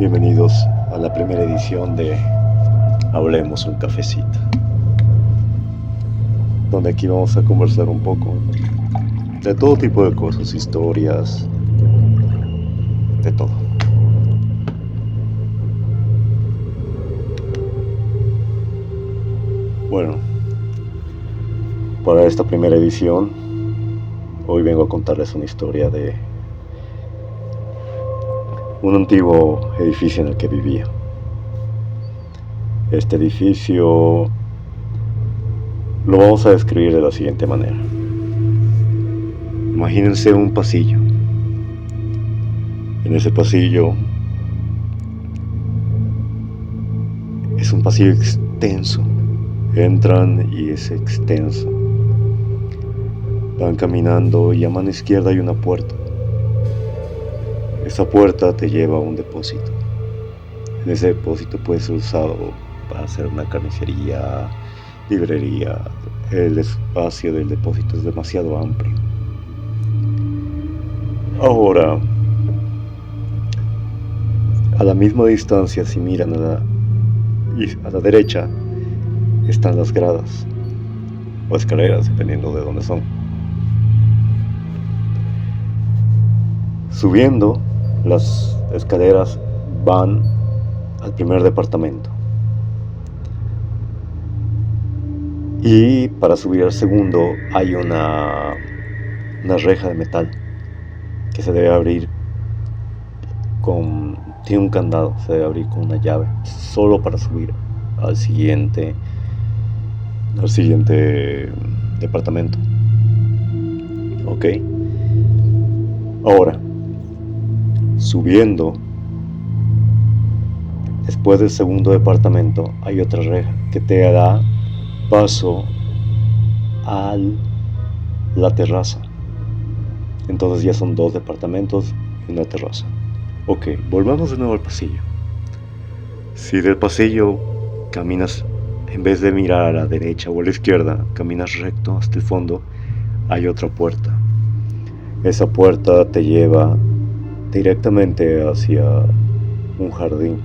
Bienvenidos a la primera edición de Hablemos un cafecito, donde aquí vamos a conversar un poco de todo tipo de cosas, historias, de todo. Bueno, para esta primera edición, hoy vengo a contarles una historia de un antiguo edificio en el que vivía. Este edificio lo vamos a describir de la siguiente manera. Imagínense un pasillo. En ese pasillo es un pasillo extenso. Entran y es extenso. Van caminando y a mano izquierda hay una puerta. Esa puerta te lleva a un depósito. En ese depósito puede ser usado para hacer una carnicería, librería. El espacio del depósito es demasiado amplio. Ahora, a la misma distancia, si miran a la derecha, están las gradas o escaleras, dependiendo de dónde son. Subiendo, las escaleras van al primer departamento. Y para subir al segundo hay una reja de metal que se debe abrir tiene un candado, se debe abrir con una llave, solo para subir al siguiente departamento. Ok. Ahora, subiendo, después del segundo departamento hay otra reja que te da paso a la terraza. Entonces ya son 2 departamentos y una terraza. Ok, volvamos de nuevo al pasillo. Si del pasillo caminas, en vez de mirar a la derecha o a la izquierda, caminas recto hasta el fondo, hay otra puerta. Esa puerta te lleva directamente hacia un jardín.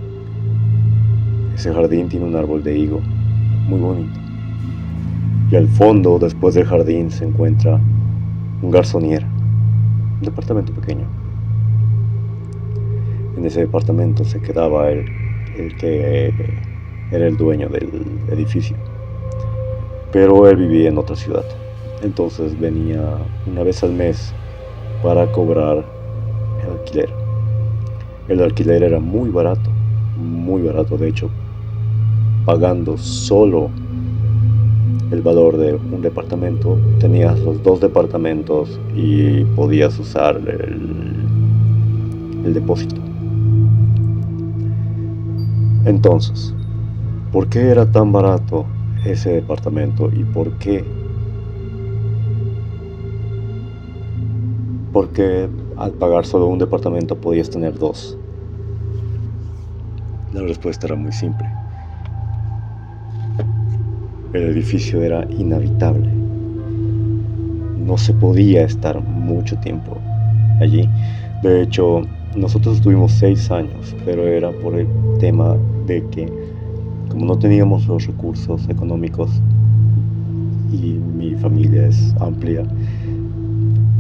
Ese jardín tiene un árbol de higo muy bonito. Y al fondo, después del jardín, se encuentra un garzonier, un departamento pequeño. En ese departamento se quedaba el que era el dueño del edificio, pero él vivía en otra ciudad. Entonces venía una vez al mes para cobrar el alquiler. El alquiler era muy barato, de hecho, pagando solo el valor de un departamento, tenías los 2 departamentos y podías usar el depósito. Entonces, ¿por qué era tan barato ese departamento y por qué? Porque al pagar solo un departamento podías tener 2. La respuesta era muy simple. El edificio era inhabitable. No se podía estar mucho tiempo allí. De hecho, nosotros estuvimos 6 años, pero era por el tema de que, como no teníamos los recursos económicos, y mi familia es amplia,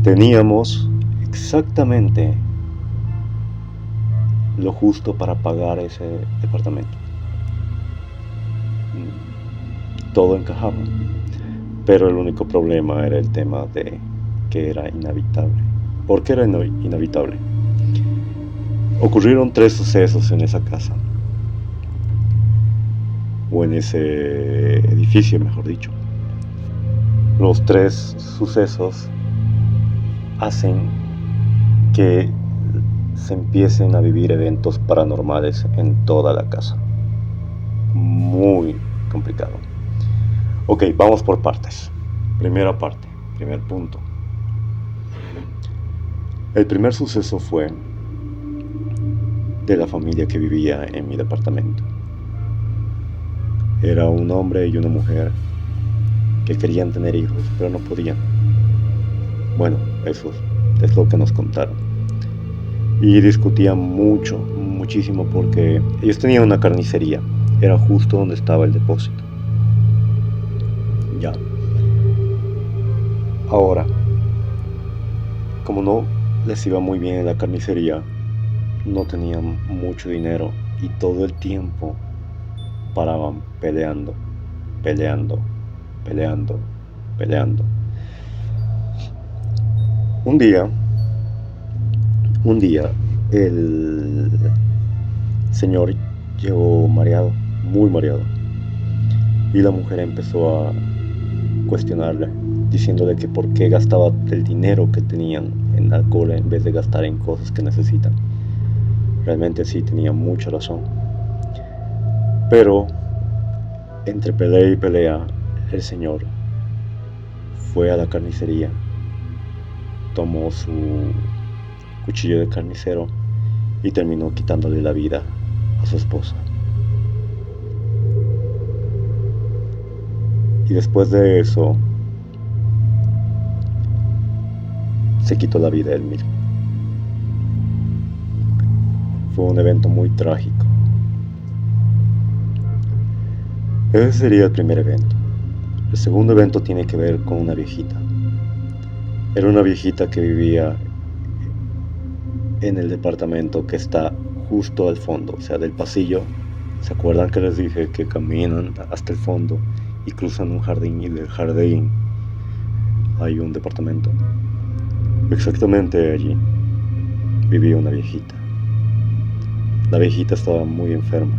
teníamos exactamente lo justo para pagar ese departamento. Todo encajaba, pero el único problema era el tema de que era inhabitable. ¿Por qué era inhabitable? Ocurrieron 3 sucesos en esa casa, o en ese edificio, mejor dicho. Los 3 sucesos hacen que se empiecen a vivir eventos paranormales en toda la casa. Muy complicado. Ok, vamos por partes. Primera parte, primer punto. El primer suceso fue de la familia que vivía en mi departamento. Era un hombre y una mujer que querían tener hijos, pero no podían. Bueno, eso es lo que nos contaron. y discutían muchísimo, porque ellos tenían una carnicería, era justo donde estaba el depósito. Ya. Ahora, como no les iba muy bien en la carnicería, no tenían mucho dinero y todo el tiempo paraban peleando. Un día el señor llegó mareado, muy mareado, y la mujer empezó a cuestionarle, diciéndole que por qué gastaba el dinero que tenían en alcohol en vez de gastar en cosas que necesitan. Realmente sí tenía mucha razón. Pero entre pelea y pelea, el señor fue a la carnicería, tomó su cuchillo de carnicero y terminó quitándole la vida a su esposa. Y después de eso, se quitó la vida él mismo. Fue un evento muy trágico. Ese sería el primer evento. El segundo evento tiene que ver con una viejita. Era una viejita que vivía en el departamento que está justo al fondo, o sea, del pasillo. ¿Se acuerdan que les dije que caminan hasta el fondo y cruzan un jardín, y del jardín hay un departamento? Exactamente allí vivía una viejita. La viejita estaba muy enferma.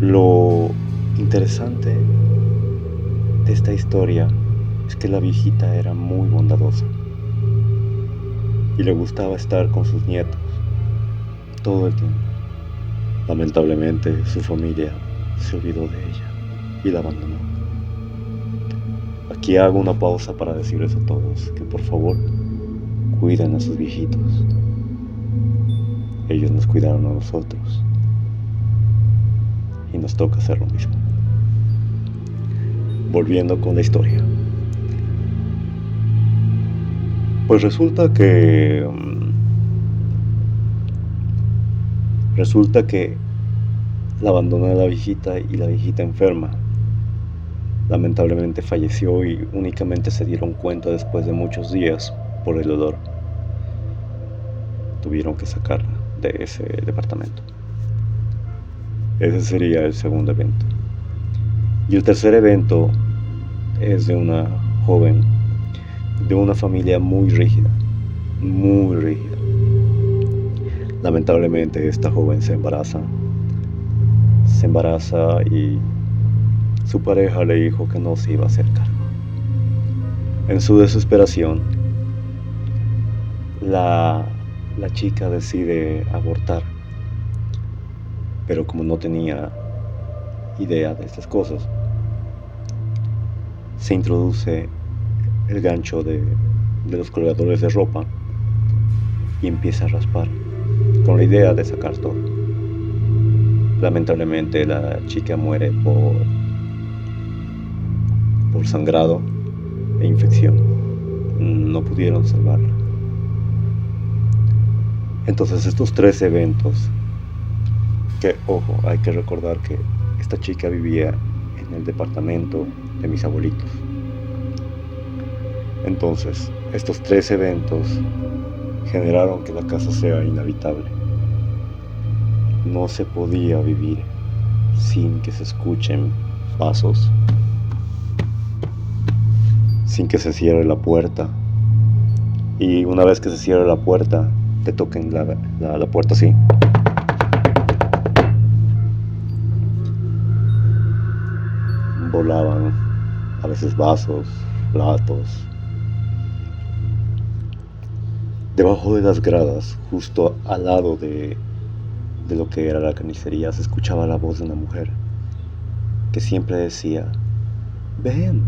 Lo interesante de esta historia es que la viejita era muy bondadosa y le gustaba estar con sus nietos todo el tiempo. Lamentablemente, su familia se olvidó de ella y la abandonó. Aquí hago una pausa para decirles a todos que por favor cuiden a sus viejitos. Ellos nos cuidaron a nosotros y nos toca hacer lo mismo. Volviendo con la historia. Pues resulta que la abandonó la viejita y la viejita enferma. Lamentablemente falleció y únicamente se dieron cuenta después de muchos días por el olor. Tuvieron que sacarla de ese departamento. Ese sería el segundo evento. Y el tercer evento es de una joven de una familia muy rígida. Lamentablemente esta joven se embaraza y su pareja le dijo que no se iba a hacer cargo. En su desesperación, la chica decide abortar, pero como no tenía idea de estas cosas, se introduce el gancho de los colgadores de ropa y empieza a raspar con la idea de sacar todo. Lamentablemente la chica muere por sangrado e infección. No pudieron salvarla. Entonces estos tres eventos, que ojo, hay que recordar que esta chica vivía en el departamento de mis abuelitos. Entonces, estos tres eventos generaron que la casa sea inhabitable. No se podía vivir sin que se escuchen pasos, sin que se cierre la puerta. Y una vez que se cierre la puerta, te toquen la puerta así. Volaban a veces vasos, platos. Debajo de las gradas, justo al lado de lo que era la carnicería, se escuchaba la voz de una mujer que siempre decía: ven,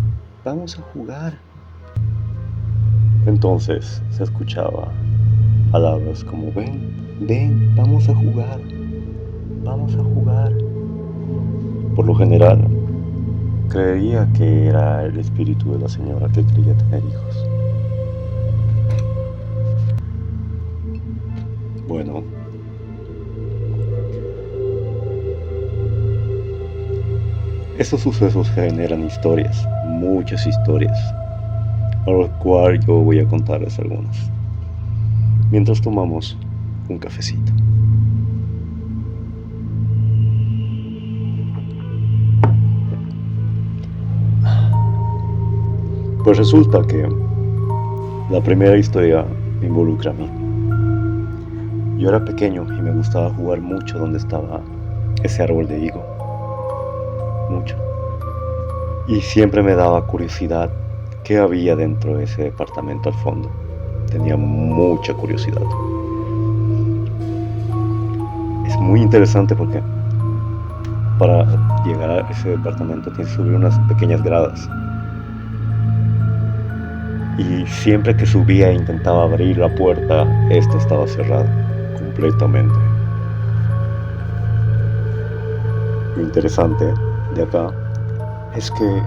vamos a jugar. Entonces se escuchaba palabras como: ven, vamos a jugar. Por lo general, creía que era el espíritu de la señora que quería tener hijos. Bueno, estos sucesos generan historias, muchas historias, a lo cual yo voy a contarles algunas, mientras tomamos un cafecito. Pues resulta que la primera historia me involucra a mí. Yo era pequeño y me gustaba jugar mucho donde estaba ese árbol de higo. Mucho. Y siempre me daba curiosidad qué había dentro de ese departamento al fondo. Tenía mucha curiosidad. Es muy interesante porque para llegar a ese departamento tienes que subir unas pequeñas gradas. Y siempre que subía e intentaba abrir la puerta, esta estaba cerrada completamente. Lo interesante de acá es que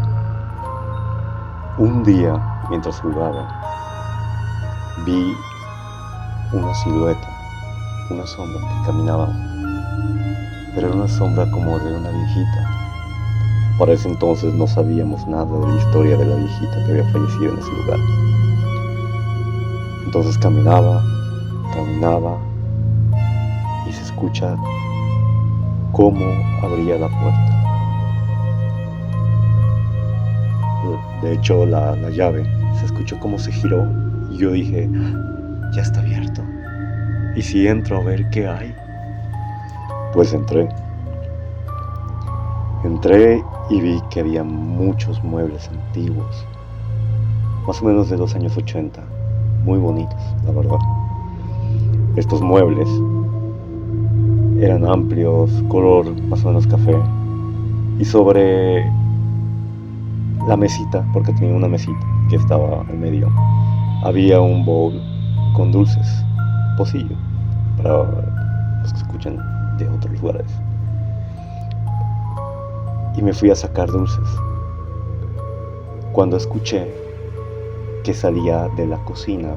un día, mientras jugaba, vi una silueta, una sombra que caminaba, pero era una sombra como de una viejita. Para ese entonces no sabíamos nada de la historia de la viejita que había fallecido en ese lugar. Entonces caminaba y se escucha cómo abría la puerta. De hecho, la llave se escuchó cómo se giró y yo dije, ya está abierto. ¿Y si entro a ver qué hay? Pues entré y vi que había muchos muebles antiguos, más o menos de los años 80, muy bonitos, la verdad. Estos muebles eran amplios, color más o menos café, y sobre la mesita, porque tenía una mesita que estaba en medio, había un bowl con dulces, pocillo, para los que escuchan de otros lugares. Y me fui a sacar dulces, cuando escuché que salía de la cocina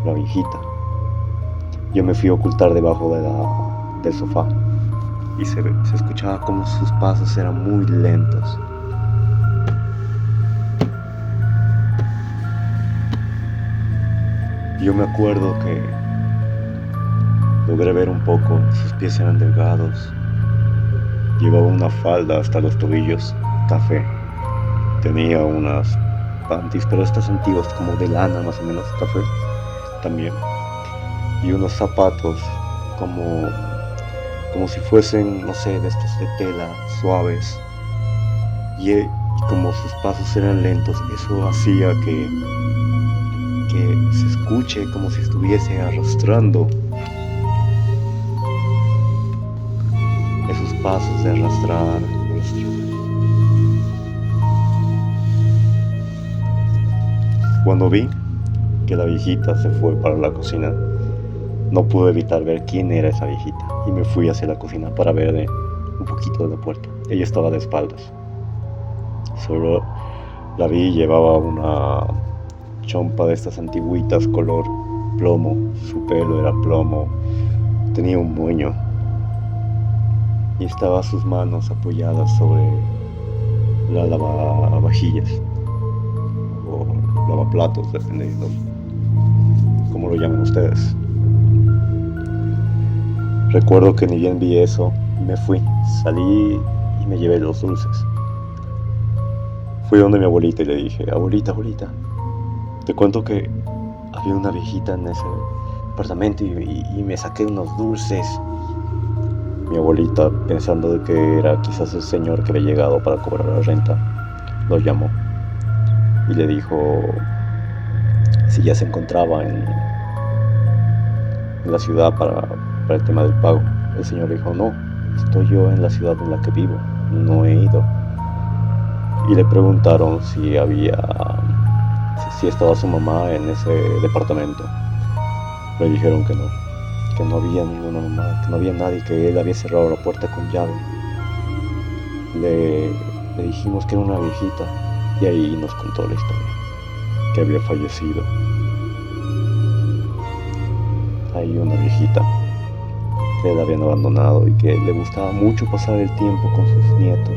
la viejita. Yo me fui a ocultar debajo del sofá y se escuchaba como sus pasos eran muy lentos. Yo me acuerdo que logré ver un poco, sus pies eran delgados, llevaba una falda hasta los tobillos, café, tenía unas panties, pero estas antiguas como de lana más o menos, café también, y unos zapatos como si fuesen, no sé, de estos de tela, suaves, y como sus pasos eran lentos, eso hacía que se escuche como si estuviese arrastrando. Esos pasos de arrastrar. Cuando vi que la viejita se fue para la cocina, no pude evitar ver quién era esa viejita y me fui hacia la cocina para ver un poquito de la puerta. Ella estaba de espaldas. Solo la vi, llevaba una chompa de estas antiguitas color plomo, su pelo era plomo, tenía un moño y estaba sus manos apoyadas sobre la lavavajillas o lavaplatos, dependiendo cómo lo llaman ustedes. Recuerdo que ni bien vi eso, me fui, salí y me llevé los dulces. Fui donde mi abuelita y le dije, abuelita, te cuento que había una viejita en ese apartamento y me saqué unos dulces. Mi abuelita, pensando de que era quizás el señor que había llegado para cobrar la renta, lo llamó y le dijo si ya se encontraba en la ciudad para el tema del pago. El señor dijo, no, estoy yo en la ciudad en la que vivo, no he ido. Y le preguntaron si estaba su mamá en ese departamento. Le dijeron que no había ninguna mamá, que no había nadie, que él había cerrado la puerta con llave. Le dijimos que era una viejita y ahí nos contó la historia, que había fallecido. ahí una viejita que la habían abandonado y que le gustaba mucho pasar el tiempo con sus nietos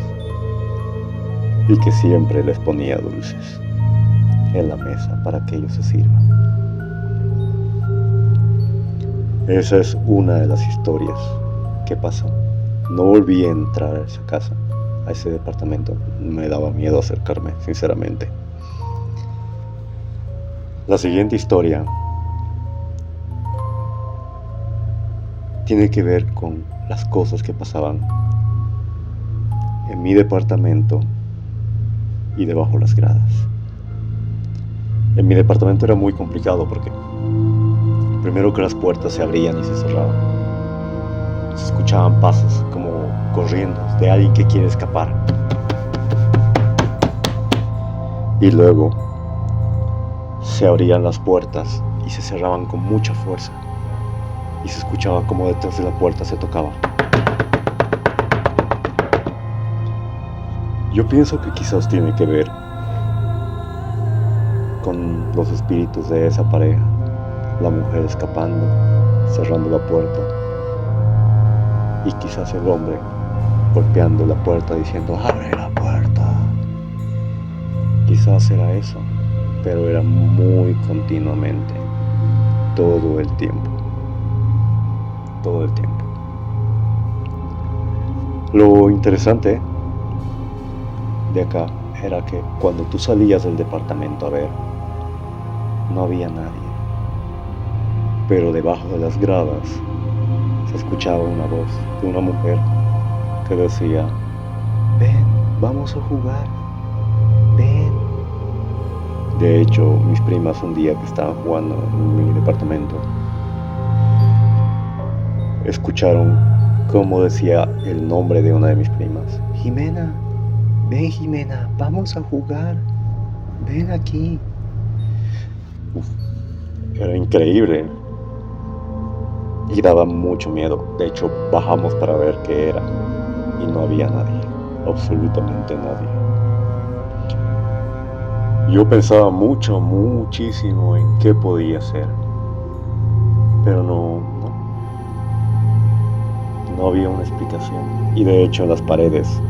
y que siempre les ponía dulces en la mesa para que ellos se sirvan. Esa es una de las historias que pasó. No volví a entrar a esa casa, a ese departamento. Me daba miedo acercarme, sinceramente. La siguiente historia tiene que ver con las cosas que pasaban en mi departamento y debajo de las gradas. En mi departamento era muy complicado porque primero que las puertas se abrían y se cerraban. Se escuchaban pasos como corriendo de alguien que quiere escapar. Y luego se abrían las puertas y se cerraban con mucha fuerza. Y se escuchaba como detrás de la puerta se tocaba. Yo pienso que quizás tiene que ver con los espíritus de esa pareja. La mujer escapando, cerrando la puerta. Y quizás el hombre golpeando la puerta diciendo ¡abre la puerta! Quizás era eso, pero era muy continuamente, todo el tiempo. Todo el tiempo. Lo interesante de acá era que cuando tú salías del departamento a ver, no había nadie. Pero debajo de las gradas se escuchaba una voz de una mujer que decía: ven, vamos a jugar, ven. De hecho, mis primas un día que estaban jugando en mi departamento escucharon cómo decía el nombre de una de mis primas: Jimena, ven Jimena, vamos a jugar, ven aquí. Era increíble y daba mucho miedo. De hecho, bajamos para ver qué era y no había nadie, absolutamente nadie. Yo pensaba muchísimo en qué podía ser, pero no había una explicación. Y de hecho en las paredes,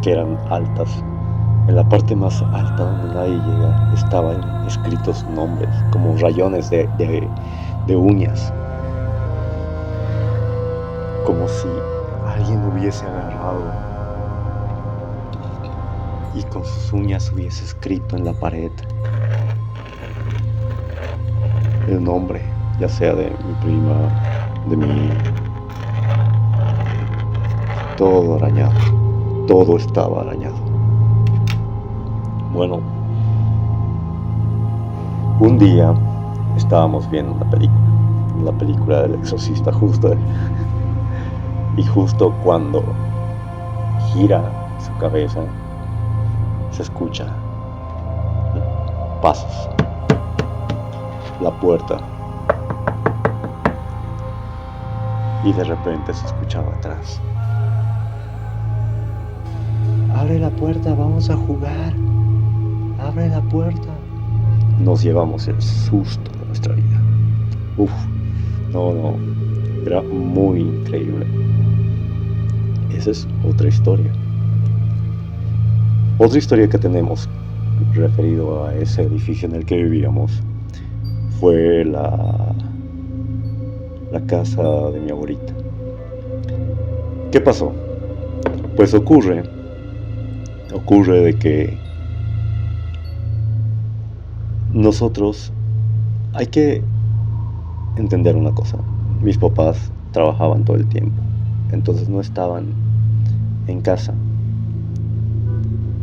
que eran altas, en la parte más alta donde nadie llega, estaban escritos nombres, como rayones de uñas, como si alguien hubiese agarrado y con sus uñas hubiese escrito en la pared el nombre, ya sea de mi prima, de mí. Todo arañado, todo estaba arañado. Bueno, un día estábamos viendo la película del exorcista y justo cuando gira su cabeza se escucha pasos, la puerta, y de repente se escuchaba atrás: abre la puerta, vamos a jugar, abre la puerta. Nos llevamos el susto de nuestra vida. No, era muy increíble. Esa es otra historia. Otra historia que tenemos referido a ese edificio en el que vivíamos fue la casa de mi abuelita. ¿Qué pasó? Pues ocurre de que nosotros, hay que entender una cosa: mis papás trabajaban todo el tiempo, entonces no estaban en casa.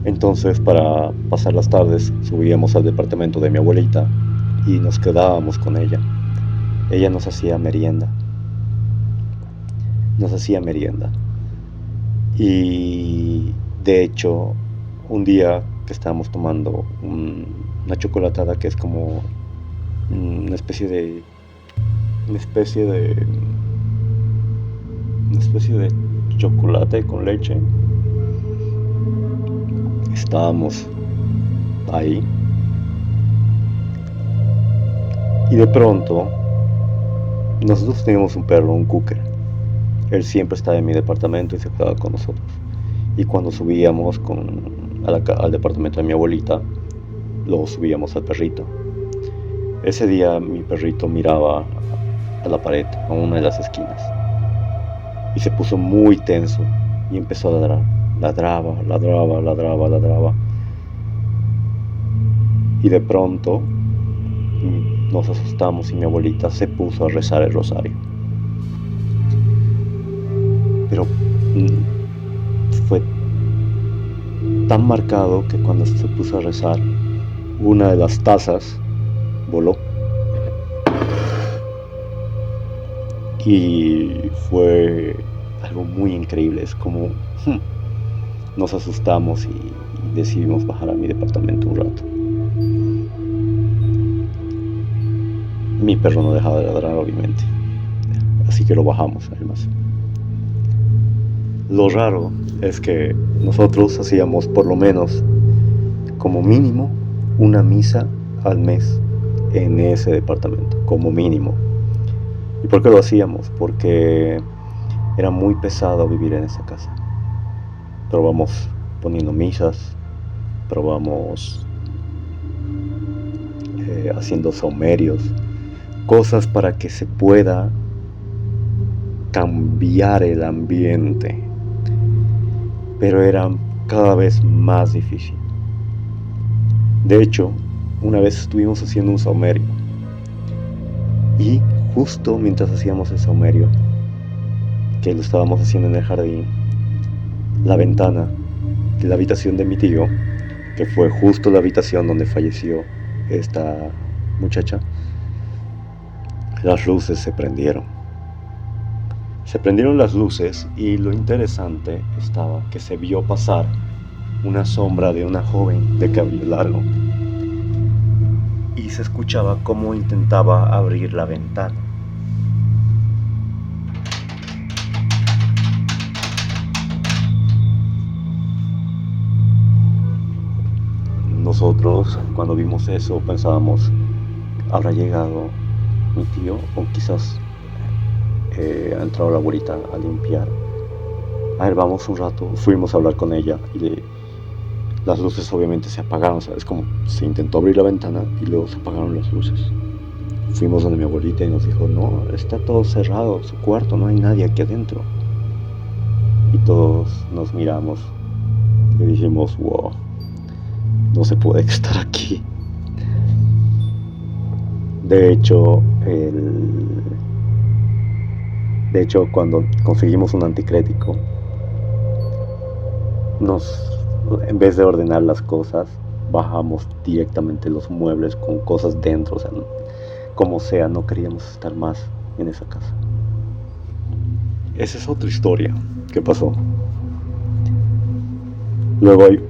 Entonces, para pasar las tardes subíamos al departamento de mi abuelita y nos quedábamos con ella. Ella nos hacía merienda. Y de hecho, un día que estábamos tomando una chocolatada, que es como una especie de chocolate con leche, estábamos ahí y de pronto Nosotros teníamos un perro, un cocker. Él siempre estaba en mi departamento y se quedaba con nosotros. Y cuando subíamos al departamento de mi abuelita, lo subíamos al perrito. Ese día mi perrito miraba a la pared, a una de las esquinas, y se puso muy tenso y empezó a ladrar. Ladraba, ladraba, ladraba, ladraba. Y de pronto nos asustamos y mi abuelita se puso a rezar el rosario. Pero fue tan marcado que cuando se puso a rezar, una de las tazas voló. Y fue algo muy increíble. Es como nos asustamos y decidimos bajar a mi departamento un rato. Mi perro no dejaba de ladrar, obviamente, así que lo bajamos, además. Lo raro es que nosotros hacíamos por lo menos, como mínimo, una misa al mes en ese departamento, como mínimo. ¿Y por qué lo hacíamos? Porque era muy pesado vivir en esa casa. Probamos poniendo misas, probamos haciendo saumerios, cosas para que se pueda cambiar el ambiente, pero era cada vez más difícil. De hecho, una vez estuvimos haciendo un saumerio y justo mientras hacíamos el saumerio, que lo estábamos haciendo en el jardín, la ventana de la habitación de mi tío, que fue justo la habitación donde falleció esta muchacha, las luces se prendieron. Se prendieron las luces y lo interesante estaba que se vio pasar una sombra de una joven de cabello largo y se escuchaba cómo intentaba abrir la ventana. Nosotros, cuando vimos eso, pensábamos, ¿habrá llegado mi tío? O quizás ha entrado la abuelita a limpiar. A ver, vamos un rato. Fuimos a hablar con ella y las luces obviamente se apagaron. ¿Sabes? Como se intentó abrir la ventana y luego se apagaron las luces. Fuimos donde mi abuelita y nos dijo, no, está todo cerrado, su cuarto, no hay nadie aquí adentro. Y todos nos miramos y dijimos, wow, no se puede estar aquí. De hecho, cuando conseguimos un anticrético, en vez de ordenar las cosas, bajamos directamente los muebles con cosas dentro. O sea, como sea, no queríamos estar más en esa casa. Esa es otra historia que pasó. Luego hay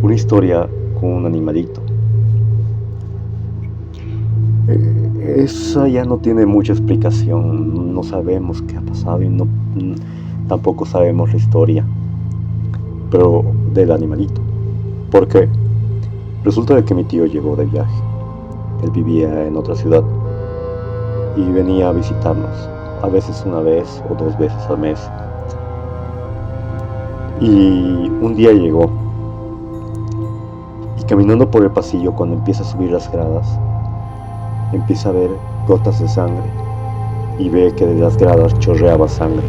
una historia con un animalito. Esa ya no tiene mucha explicación. No sabemos qué ha pasado y tampoco sabemos la historia, pero del animalito. ¿Por qué? Resulta de que mi tío llegó de viaje. Él vivía en otra ciudad y venía a visitarnos, a veces una vez o 2 veces al mes. Y un día llegó y caminando por el pasillo, cuando empieza a subir las gradas, empieza a ver gotas de sangre y ve que de las gradas chorreaba sangre.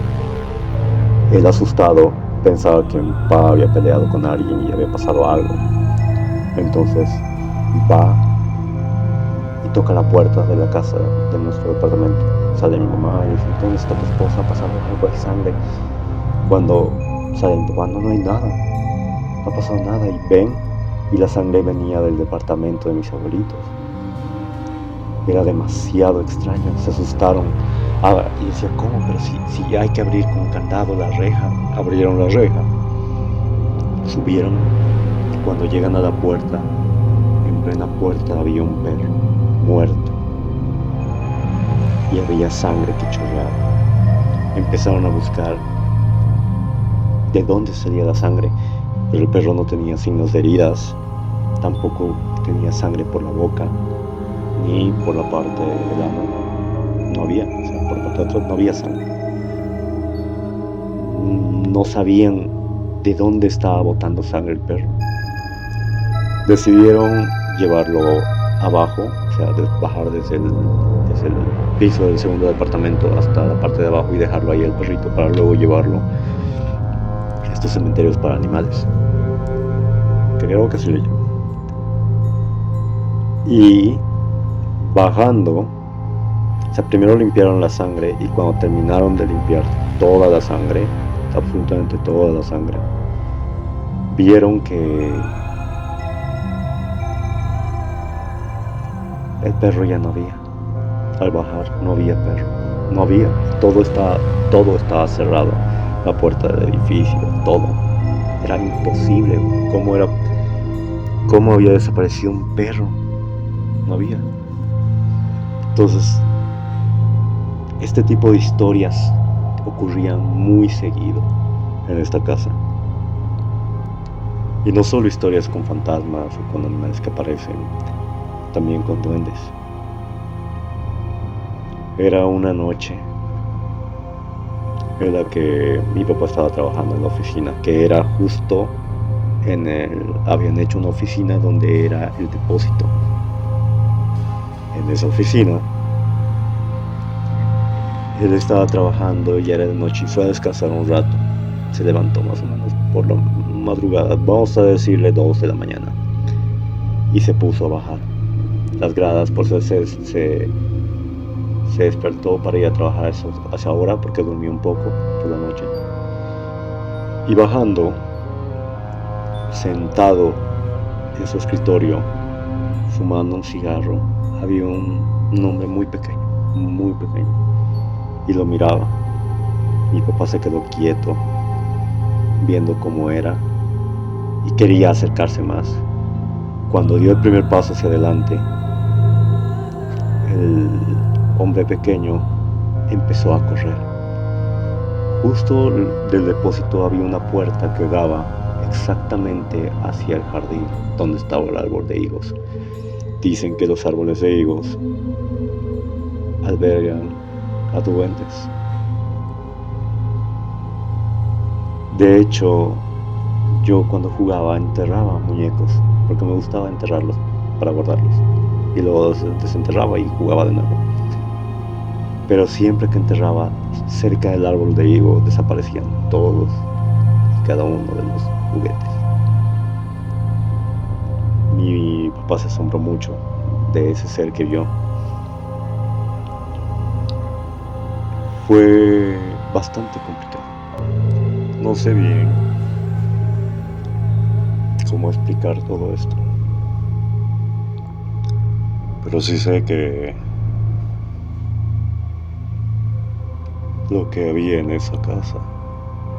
Él, asustado, pensaba que mi papá había peleado con alguien y había pasado algo. Entonces va y toca la puerta de la casa de nuestro departamento. Sale mi mamá y dice, ¿dónde está tu esposa? Ha pasado algo de sangre. Cuando sale mi papá, no hay nada, no ha pasado nada. Y ven, y la sangre venía del departamento de mis abuelitos. Era demasiado extraño, se asustaron. Y decía, ¿cómo? Pero si hay que abrir con candado la reja. Abrieron la reja, subieron, y cuando llegan a la puerta, en plena puerta había un perro muerto y había sangre que chorreaba. Empezaron a buscar de dónde salía la sangre, pero el perro no tenía signos de heridas, tampoco tenía sangre por la boca ni por la parte del ano. No había, o sea, por no había sangre. No sabían de dónde estaba botando sangre el perro. Decidieron llevarlo abajo, o sea, bajar desde el piso del segundo departamento hasta la parte de abajo y dejarlo ahí el perrito para luego llevarlo a estos cementerios para animales. Creo que se le llama. Y bajando, o sea, primero limpiaron la sangre y cuando terminaron de limpiar toda la sangre, absolutamente toda la sangre, vieron que el perro ya no había. Al bajar no había perro, no había, todo estaba cerrado, la puerta del edificio, todo. Era imposible. ¿Cómo había desaparecido un perro? No había. Entonces, este tipo de historias ocurrían muy seguido en esta casa. Y no solo historias con fantasmas o con animales que aparecen, también con duendes. Era una noche en la que mi papá estaba trabajando en la oficina, que era justo habían hecho una oficina donde era el depósito. En esa oficina él estaba trabajando y ya era de noche y fue a descansar un rato. Se levantó más o menos por la madrugada, vamos a decirle 2 de la mañana, y se puso a bajar las gradas. Por eso se despertó para ir a trabajar a esa hora porque durmió un poco por la noche. Y bajando, sentado en su escritorio, fumando un cigarro, había un hombre muy pequeño, y lo miraba. Mi papá se quedó quieto, viendo cómo era, y quería acercarse más. Cuando dio el primer paso hacia adelante, el hombre pequeño empezó a correr. Justo del depósito había una puerta que daba exactamente hacia el jardín donde estaba el árbol de higos. Dicen que los árboles de higos albergan a duendes. De hecho, yo cuando jugaba enterraba muñecos porque me gustaba enterrarlos para guardarlos, y luego desenterraba y jugaba de nuevo. Pero siempre que enterraba cerca del árbol de higo desaparecían todos y cada uno de los juguetes. Mi papá se asombró mucho de ese ser que vio. Fue bastante complicado. No sé bien cómo explicar todo esto, pero sí sé que lo que había en esa casa,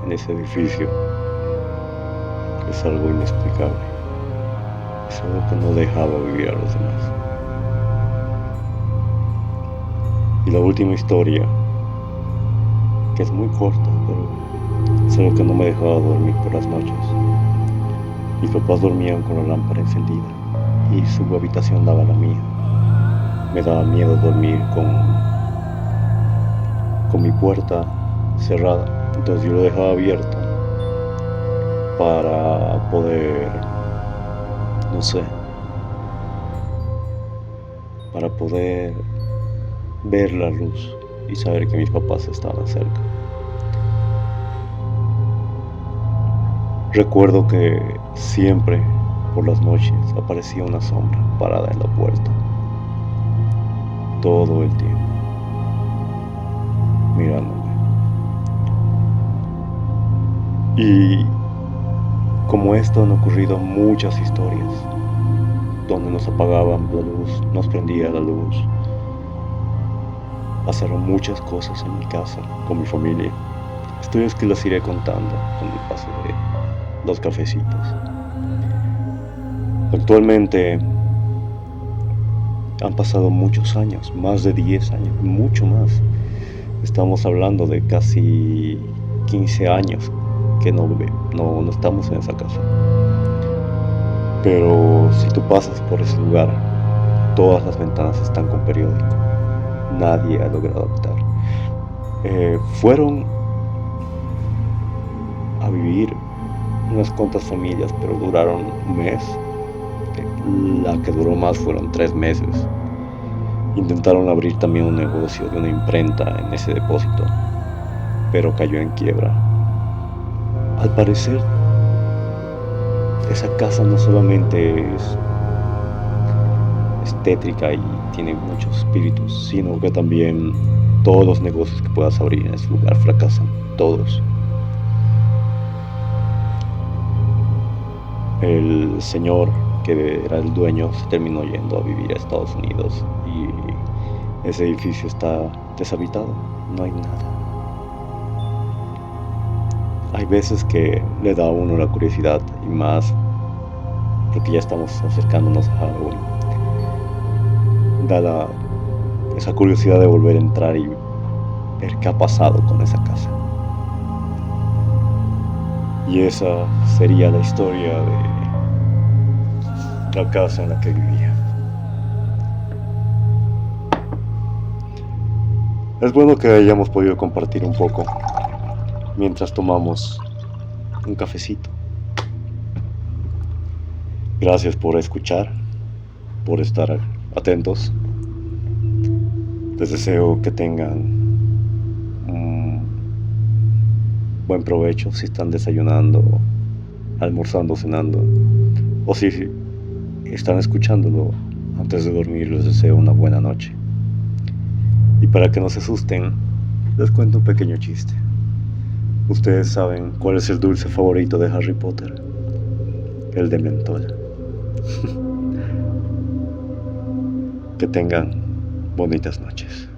en ese edificio, es algo inexplicable. Es algo que no dejaba vivir a los demás. Y la última historia, que es muy corta, pero es algo que no me dejaba dormir por las noches. Mis papás dormían con la lámpara encendida y su habitación daba a la mía. Me daba miedo dormir con mi puerta cerrada, entonces yo lo dejaba abierta para poder, no sé, para poder ver la luz y saber que mis papás estaban cerca. Recuerdo que siempre por las noches aparecía una sombra parada en la puerta, todo el tiempo, mirándome. Y como esto han ocurrido muchas historias, donde nos apagaban la luz, nos prendía la luz. Pasaron muchas cosas en mi casa, con mi familia. Historias que las iré contando con el paso de los cafecitos. Actualmente han pasado muchos años, más de 10 años, mucho más. Estamos hablando de casi 15 años que no estamos en esa casa. Pero si tú pasas por ese lugar, todas las ventanas están con periódico. Nadie ha logrado optar. Fueron a vivir unas cuantas familias, pero duraron un mes. La que duró más fueron 3 meses. Intentaron abrir también un negocio de una imprenta en ese depósito, pero cayó en quiebra. Al parecer, esa casa no solamente es tétrica y tiene muchos espíritus, sino que también todos los negocios que puedas abrir en ese lugar fracasan, todos. El señor que era el dueño se terminó yendo a vivir a Estados Unidos y ese edificio está deshabitado, no hay nada. Hay veces que le da a uno la curiosidad, y más porque ya estamos acercándonos a Halloween. Da esa curiosidad de volver a entrar y ver qué ha pasado con esa casa. Y esa sería la historia de la casa en la que vivía. Es bueno que hayamos podido compartir un poco mientras tomamos un cafecito. Gracias por escuchar, por estar atentos. Les deseo que tengan un buen provecho si están desayunando, almorzando, cenando, o si están escuchándolo antes de dormir. Les deseo una buena noche. Y para que no se asusten, les cuento un pequeño chiste. Ustedes saben cuál es el dulce favorito de Harry Potter. El de mentol. Que tengan bonitas noches.